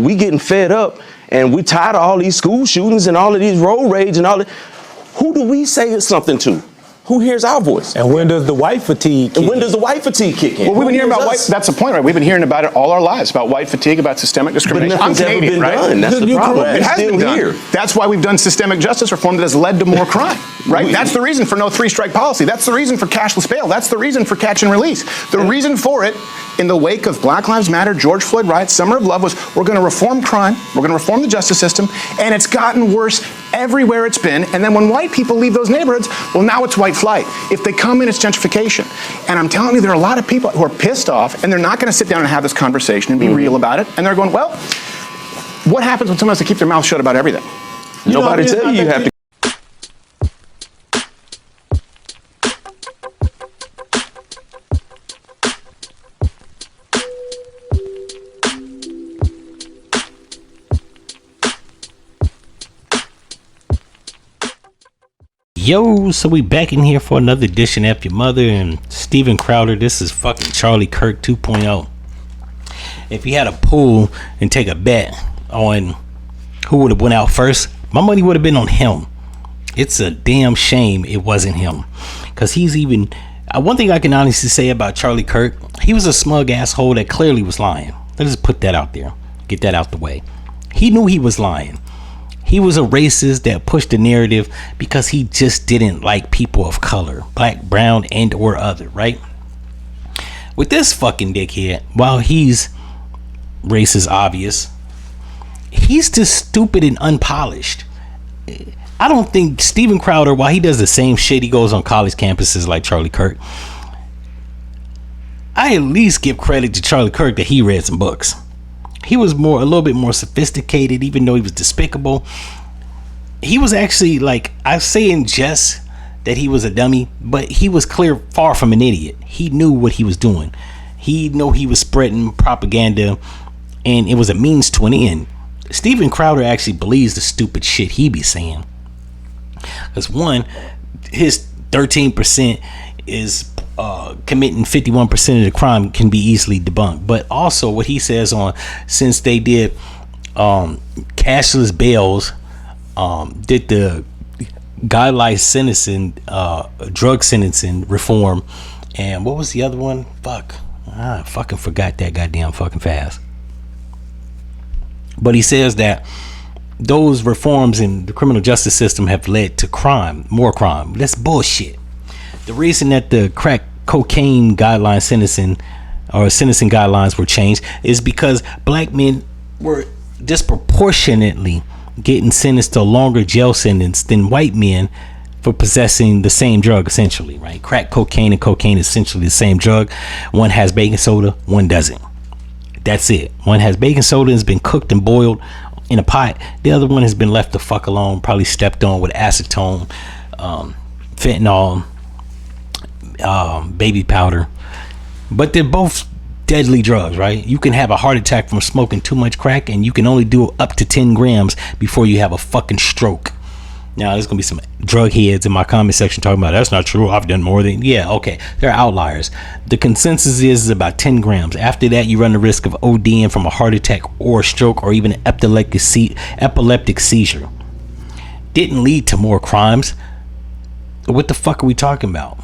We getting fed up, and we tired of all these school shootings and all of these road rage and all that. Who do we say something to? Who hears our voice? And when does the white fatigue kick in? And when does the white fatigue kick in? Well, we've been hearing about white, that's the point, right? We've been hearing about it all our lives, about white fatigue, about systemic discrimination. But nothing's ever been done. That's the problem. It has been done. That's why we've done systemic justice reform that has led to more crime, right? That's the reason for no three-strike policy. That's the reason for cashless bail. That's the reason for catch and release. The reason for it, in the wake of Black Lives Matter, George Floyd riots, Summer of Love, was we're going to reform crime, we're going to reform the justice system, and it's gotten worse everywhere it's been. And then when white people leave those neighborhoods, well, now it's white flight. If they come in, it's gentrification. And I'm telling you, there are a lot of people who are pissed off, and they're not going to sit down and have this conversation and be real about it. And they're going, well, what happens when someone has to keep their mouth shut about everything? Nobody tell you have to. Yo, so we back in here for another edition of F-ya-Motha and Steven Crowder. This is fucking Charlie Kirk 2.0. If you had a pool and take a bet on who would have went out first, my money would have been on him. It's a damn shame it wasn't him, because he's even one thing I can honestly say about Charlie Kirk, he was a smug asshole that clearly was lying. Let's just put that out there, get that out the way. He knew he was lying. He was a racist that pushed the narrative because he just didn't like people of color, black, brown, and or other, right? With this fucking dickhead, while he's racist obvious, he's just stupid and unpolished. I don't think Steven Crowder, while he does the same shit, he goes on college campuses like Charlie Kirk, I at least give credit to Charlie Kirk that he read some books. He was a little bit more sophisticated, even though he was despicable. He was actually, like, I say in jest that he was a dummy, but he was far from an idiot. He knew what he was doing. He knew he was spreading propaganda, and it was a means to an end. Steven Crowder actually believes the stupid shit he be saying. Because one, his 13% is committing 51% of the crime can be easily debunked. But also what he says on, since they did cashless bails, did the guideline sentencing, drug sentencing reform, and what was the other one? I fucking forgot that goddamn fucking fast. But he says that those reforms in the criminal justice system have led to crime, more crime. That's bullshit. The reason that the crack cocaine guideline sentencing guidelines were changed is because black men were disproportionately getting sentenced to a longer jail sentence than white men for possessing the same drug, essentially, right? Crack cocaine and cocaine is essentially the same drug. One has baking soda, one doesn't. That's it. One has baking soda and has been cooked and boiled in a pot. The other one has been left the fuck alone, probably stepped on with acetone, fentanyl, baby powder. But they're both deadly drugs, right? You can have a heart attack from smoking too much crack, and you can only do up to 10 grams before you have a fucking stroke. Now there's gonna be some drug heads in my comment section talking about that's not true, I've done more than, yeah, okay, they're outliers. The consensus is about 10 grams. After that, you run the risk of ODing from a heart attack or a stroke or even an epileptic seizure. Didn't lead to more crimes. What the fuck are we talking about?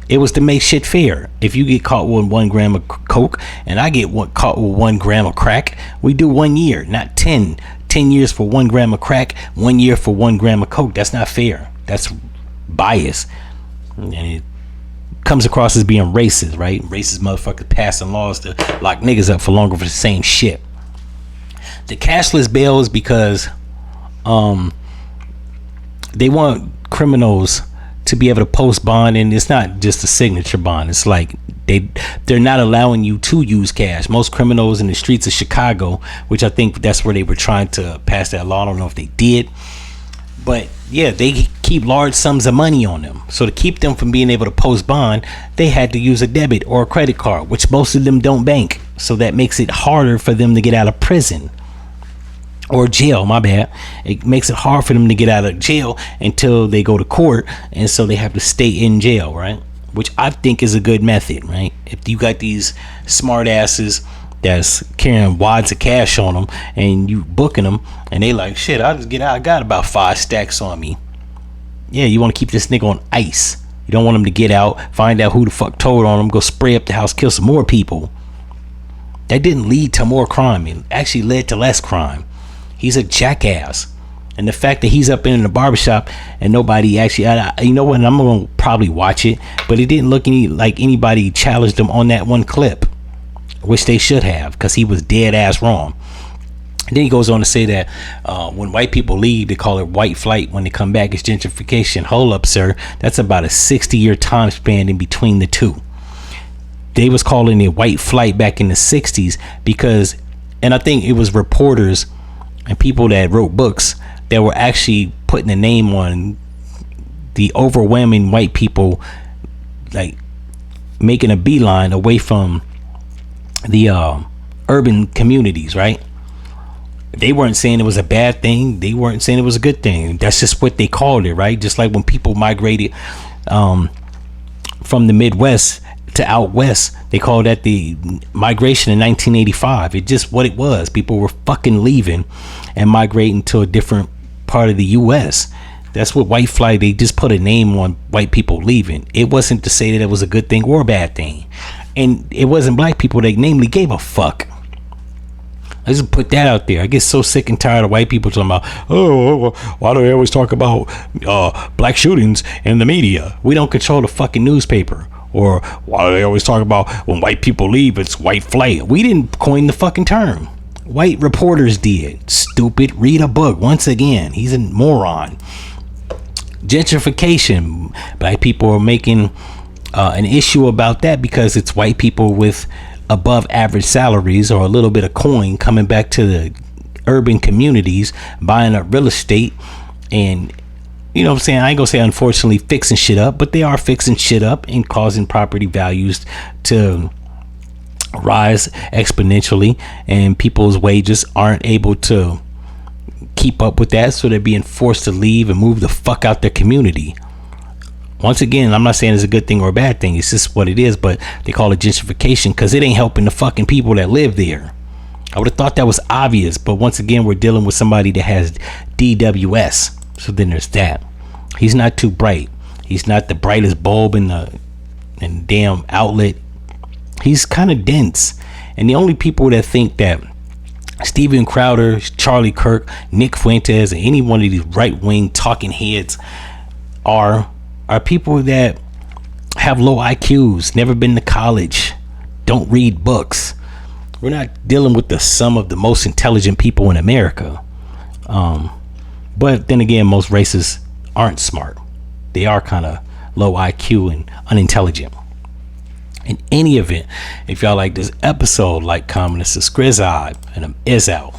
It was to make shit fair. If you get caught with 1 gram of coke and I get caught with 1 gram of crack, we do 1 year, not 10. 10 years for 1 gram of crack, 1 year for 1 gram of coke. That's not fair. That's bias. And it comes across as being racist, right? Racist motherfuckers passing laws to lock niggas up for longer for the same shit. The cashless bail is because they want criminals to be able to post bond, and it's not just a signature bond. It's like they're not allowing you to use cash. Most criminals in the streets of Chicago, which I think that's where they were trying to pass that law. I don't know if they did, but yeah, they keep large sums of money on them. So to keep them from being able to post bond, they had to use a debit or a credit card, which most of them don't bank. So that makes it harder for them to get out of prison. Or jail, my bad. It makes it hard for them to get out of jail until they go to court, and so they have to stay in jail, right? Which I think is a good method, right? If you got these smart asses that's carrying wads of cash on them, and you booking them, and they like, shit, I'll just get out. I got about 5 stacks on me. Yeah, you want to keep this nigga on ice. You don't want him to get out, find out who the fuck told on him, go spray up the house, kill some more people. That didn't lead to more crime. It actually led to less crime. He's a jackass. And the fact that he's up in the barbershop and nobody actually, you know what, I'm going to probably watch it, but it didn't look like anybody challenged him on that one clip, which they should have, because he was dead ass wrong. And then he goes on to say that when white people leave, they call it white flight. When they come back, it's gentrification. Hold up, sir. That's about a 60-year time span in between the two. They was calling it white flight back in the 60s because, and I think it was reporters and people that wrote books that were actually putting a name on the overwhelming white people, like making a beeline away from the urban communities, right? They weren't saying it was a bad thing. They weren't saying it was a good thing. That's just what they called it, right? Just like when people migrated from the Midwest to out west, they called that the migration in 1985. It just what it was. People were fucking leaving and migrating to a different part of the U.S. That's what white flight. They just put a name on white people leaving. It wasn't to say that it was a good thing or a bad thing, and it wasn't black people that namely gave a fuck. I just put that out there. I get so sick and tired of white people talking about, oh, why do they always talk about black shootings in the media? We don't control the fucking newspaper. Or why do they always talk about when white people leave, it's white flight? We didn't coin the fucking term. White reporters did. Stupid. Read a book. Once again, he's a moron. Gentrification. Black people are making an issue about that because it's white people with above average salaries or a little bit of coin coming back to the urban communities, buying up real estate, and you know what I'm saying, I ain't gonna say unfortunately fixing shit up, but they are fixing shit up and causing property values to rise exponentially, and people's wages aren't able to keep up with that, so they're being forced to leave and move the fuck out their community. Once again, I'm not saying it's a good thing or a bad thing, it's just what it is, but they call it gentrification because it ain't helping the fucking people that live there. I would have thought that was obvious, but once again, we're dealing with somebody that has DWS, so then there's that. He's not too bright. He's not the brightest bulb in the damn outlet. He's kind of dense, and the only people that think that Steven Crowder, Charlie Kirk, Nick Fuentes, and any one of these right-wing talking heads are people that have low IQs, never been to college, don't read books. We're not dealing with the sum of the most intelligent people in America. But then again, most races aren't smart. They are kind of low IQ and unintelligent. In any event, if y'all like this episode, like, comment, and subscribe, and I'm is out.